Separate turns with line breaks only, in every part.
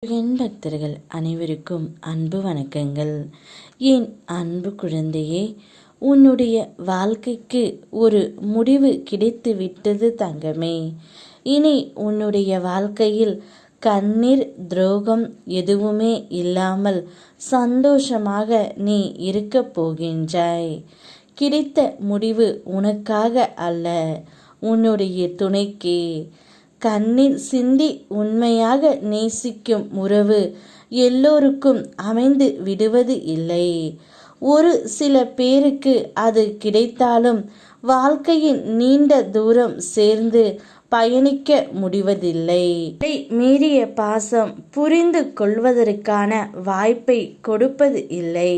என் பக்தர்கள் அனைவருக்கும் அன்பு வணக்கங்கள். என் அன்பு குழந்தையே, உன்னுடைய வாழ்க்கைக்கு ஒரு முடிவு கிடைத்து விட்டது தங்கமே. இனி உன்னுடைய வாழ்க்கையில் கண்ணீர் துரோகம் எதுவுமே இல்லாமல் சந்தோஷமாக நீ இருக்கப் போகின்றாய். கிடைத்த முடிவு உனக்காக அல்ல, உன்னுடைய துணைக்கே. கண்ணீர் சிந்தி உண்மையாக நேசிக்கும் உறவு எல்லோருக்கும் அமைந்து விடுவது இல்லை. ஒரு சில பேருக்கு அது கிடைத்தாலும் வாழ்க்கையின் நீண்ட தூரம் சேர்ந்து பயணிக்க முடிவதில்லை. மீறிய பாசம் புரிந்து கொள்வதற்கான வாய்ப்பை கொடுப்பது இல்லை.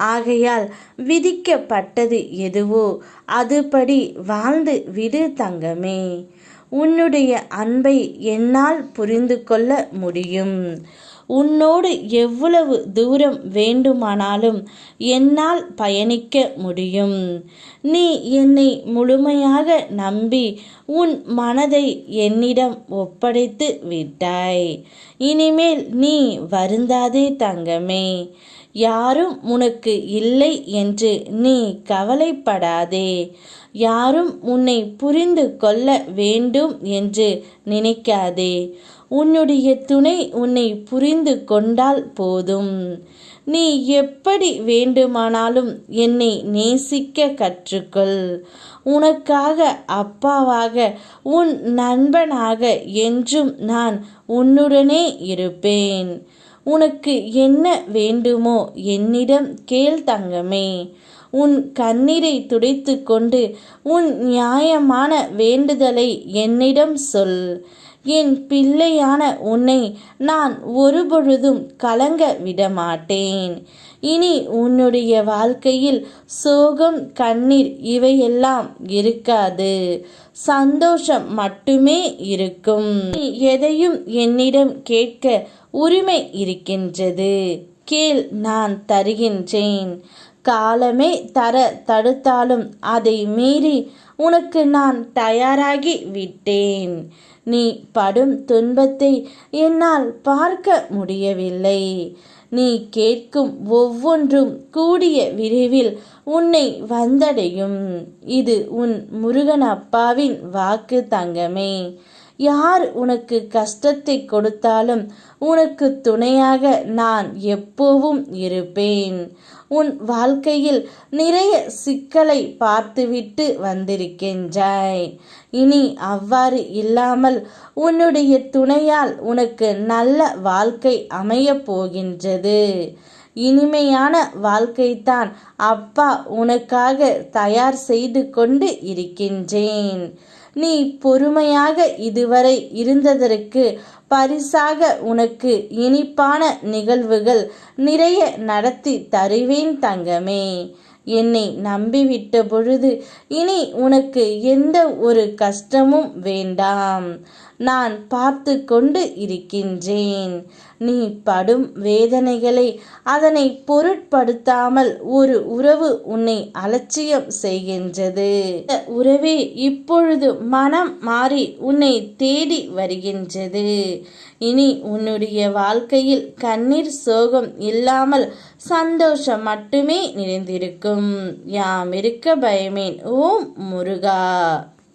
ஆகையால் விதிக்கப்பட்டது எதுவோ அதுபடி வாழ்ந்து விடு தங்கமே. உன்னுடைய அன்பை என்னால் புரிந்து கொள்ள முடியும். உன்னோடு எவ்வளவு தூரம் வேண்டுமானாலும் என்னால் பயணிக்க முடியும். நீ என்னை முழுமையாக நம்பி உன் மனதை என்னிடம் ஒப்படைத்து விட்டாய். இனிமேல் நீ வருந்தாதே தங்கமே. யாரும் உனக்கு இல்லை என்று நீ கவலைப்படாதே. யாரும் உன்னை புரிந்து கொள்ள வேண்டும் என்று நினைக்காதே. உன்னுடைய துணை உன்னை புரிந்து கொண்டால் போதும். நீ எப்படி வேண்டுமானாலும் என்னை நேசிக்க கற்றுக்கொள். உனக்காக அப்பாவாக, உன் நண்பனாக என்றும் நான் உன்னுடனே இருப்பேன். உனக்கு என்ன வேண்டுமோ என்னிடம் கேள் தங்கமே. உன் கண்ணீரை துடைத்து கொண்டு உன் நியாயமான வேண்டுதலை என்னிடம் சொல். என் பிள்ளையான உன்னை நான் ஒருபொழுதும் கலங்க விடமாட்டேன். இனி உன்னுடைய வாழ்க்கையில் சோகம், கண்ணீர் இவையெல்லாம் இருக்காது. சந்தோஷம் மட்டுமே இருக்கும். நீ எதையும் என்னிடம் கேட்க உரிமை இருக்கின்றது. கேள், நான் தருகின்றேன். காலமே தர தடுத்தாலும் அதை மீறி உனக்கு நான் தயாராகி விட்டேன். நீ படும் துன்பத்தை என்னால் பார்க்க முடியவில்லை. நீ கேட்கும் ஒவ்வொன்றும் கூடிய விரைவில் உன்னை வந்தடையும். இது உன் முருகன் அப்பாவின் வாக்கு தங்கமே. யார் உனக்கு கஷ்டத்தை கொடுத்தாலும் உனக்கு துணையாக நான் எப்போவும் இருப்பேன். உன் வாழ்க்கையில் நிறைய சிக்கலை பார்த்துவிட்டு வந்திருக்கின்றாய். இனி அவ்வாறு இல்லாமல் உன்னுடைய துணையால் உனக்கு நல்ல வாழ்க்கை அமையப் போகின்றது. இனிமையான வாழ்க்கைத்தான் அப்பா உனக்காக தயார் செய்து கொண்டு இருக்கின்றேன். நீ பொறுமையாக இதுவரை இருந்ததற்கு பரிசாக உனக்கு இனிப்பான நிகழ்வுகள் நிறைய நடத்தி தருவேன் தங்கமே. என்னை நம்பிவிட்ட பொழுது இனி உனக்கு எந்த ஒரு கஷ்டமும் வேண்டாம். நான் பார்த்து கொண்டு இருக்கின்றேன். நீ படும் வேதனைகளை அதனை பொருட்படுத்தாமல் ஒரு உறவு உன்னை அலட்சியம் செய்கின்றது. இந்த உறவே இப்பொழுது மனம் மாறி உன்னை தேடி வருகின்றது. இனி உன்னுடைய வாழ்க்கையில் கண்ணீர் சோகம் இல்லாமல் சந்தோஷம் மட்டுமே நிறைந்திருக்கும். யாம் இருக்க பயமேன். ஓம் முருகா.